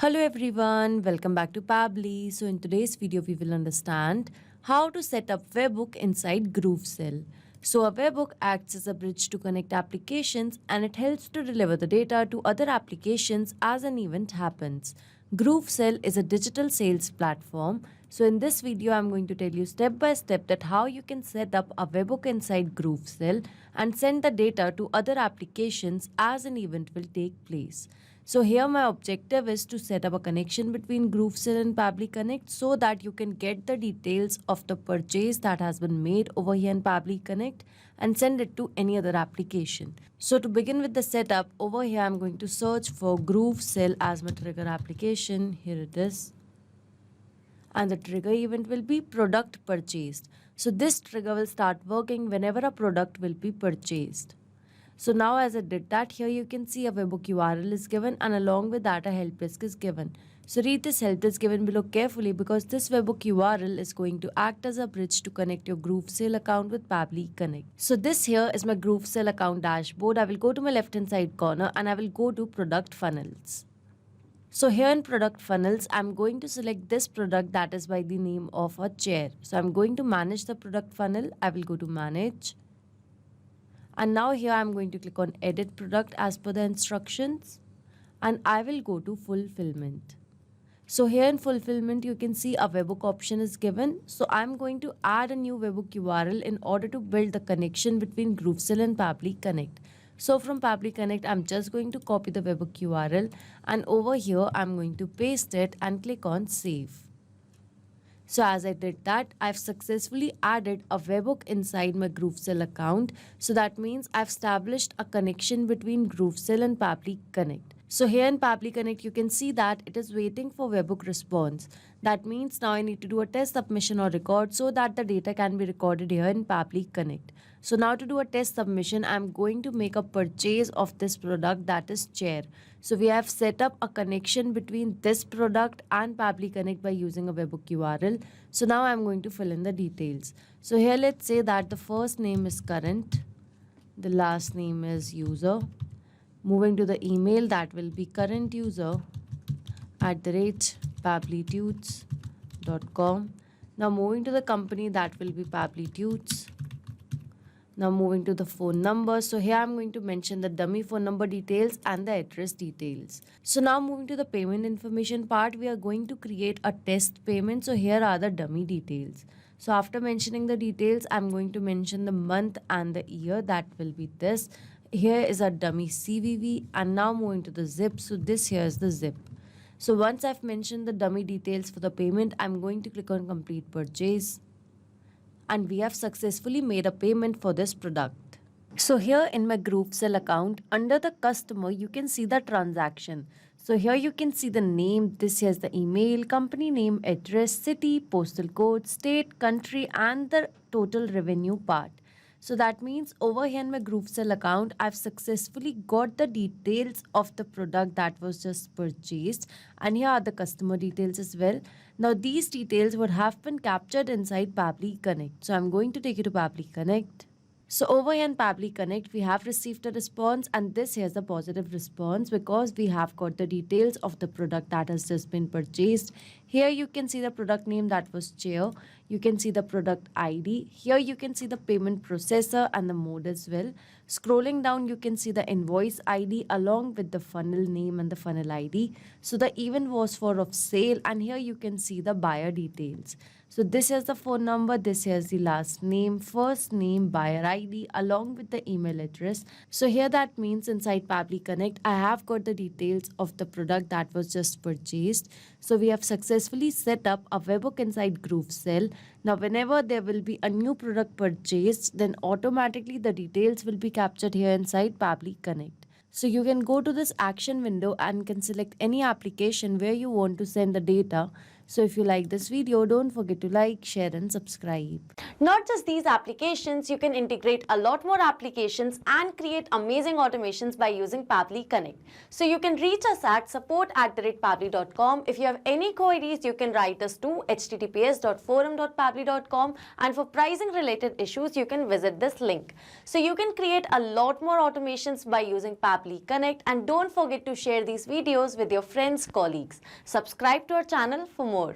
Hello everyone, welcome back to Pably. So in today's video we will understand how to set up webhook inside GrooveCell. So a webhook acts as a bridge to connect applications and it helps to deliver the data to other applications as an event happens. GrooveCell is a digital sales platform. So in this video I'm going to tell you step by step that how you can set up a webhook inside GrooveCell and send the data to other applications as an event will take place. So here my objective is to set up a connection between GrooveCell and Pabbly Connect so that you can get the details of the purchase that has been made over here in Pabbly Connect and send it to any other application. So to begin with the setup, over here I'm going to search for GrooveCell as my trigger application. Here it is. And the trigger event will be product purchased. So this trigger will start working whenever a product will be purchased. So now as I did that, here you can see a webhook URL is given and along with that a help desk is given. So read this help desk given below carefully because this webhook URL is going to act as a bridge to connect your GrooveCell account with Pabbly Connect. So this here is my GrooveCell account dashboard. I will go to my left hand side corner and I will go to product funnels. So here in product funnels, I'm going to select this product that is by the name of a chair. So I'm going to manage the product funnel. I will go to manage. And now here I'm going to click on edit product as per the instructions and I will go to fulfillment. So here in fulfillment you can see a webhook option is given. So I'm going to add a new webhook URL in order to build the connection between GrooveCell and Pabbly Connect. So from Pabbly Connect I'm just going to copy the webhook URL and over here I'm going to paste it and click on save. So as I did that, I've successfully added a webhook inside my GrooveCell account. So that means I've established a connection between GrooveCell and Pabbly Connect. So here in Pabbly Connect, you can see that it is waiting for webhook response. That means now I need to do a test submission or record so that the data can be recorded here in Pabbly Connect. So now to do a test submission, I'm going to make a purchase of this product that is chair. So we have set up a connection between this product and Pabbly Connect by using a webhook URL. So now I'm going to fill in the details. So here let's say that the first name is current, the last name is user. Moving to the email, that will be currentuser@pabblytudes.com. Now moving to the company, that will be Pabblytudes. Now moving to the phone number. So here I'm going to mention the dummy phone number details and the address details. So now moving to the payment information part, we are going to create a test payment. So here are the dummy details. So after mentioning the details, I'm going to mention the month and the year. That will be this. Here is a dummy CVV and now moving to the zip. So this here is the zip. So once I've mentioned the dummy details for the payment, I'm going to click on complete purchase. And we have successfully made a payment for this product. So here in my GrooveCell account, under the customer, you can see the transaction. So here you can see the name, this here is the email, company name, address, city, postal code, state, country, and the total revenue part. So that means over here in my GrooveCell account, I've successfully got the details of the product that was just purchased. And here are the customer details as well. Now these details would have been captured inside Pabbly Connect. So I'm going to take you to Pabbly Connect. So over here in Pabbly Connect, we have received a response and this here's the positive response because we have got the details of the product that has just been purchased. Here you can see the product name, that was chair. You can see the product ID. Here you can see the payment processor and the mode as well. Scrolling down, you can see the invoice ID along with the funnel name and the funnel ID. So the event was for of sale and here you can see the buyer details. So this is the phone number, this is the last name, first name, buyer ID along with the email address. So here that means inside Pabbly Connect, I have got the details of the product that was just purchased. So we have successfully set up a webhook inside GrooveCell. Now whenever there will be a new product purchased, then automatically the details will be captured here inside Pabbly Connect. So you can go to this action window and can select any application where you want to send the data. So if you like this video, don't forget to like, share and subscribe. Not just these applications, you can integrate a lot more applications and create amazing automations by using Pabbly Connect. So you can reach us at support@pabbly.com. If you have any queries, you can write us to https://forum.pabbly.com, and for pricing related issues, you can visit this link. So you can create a lot more automations by using Pabbly Connect, and don't forget to share these videos with your friends, colleagues. Subscribe to our channel for more.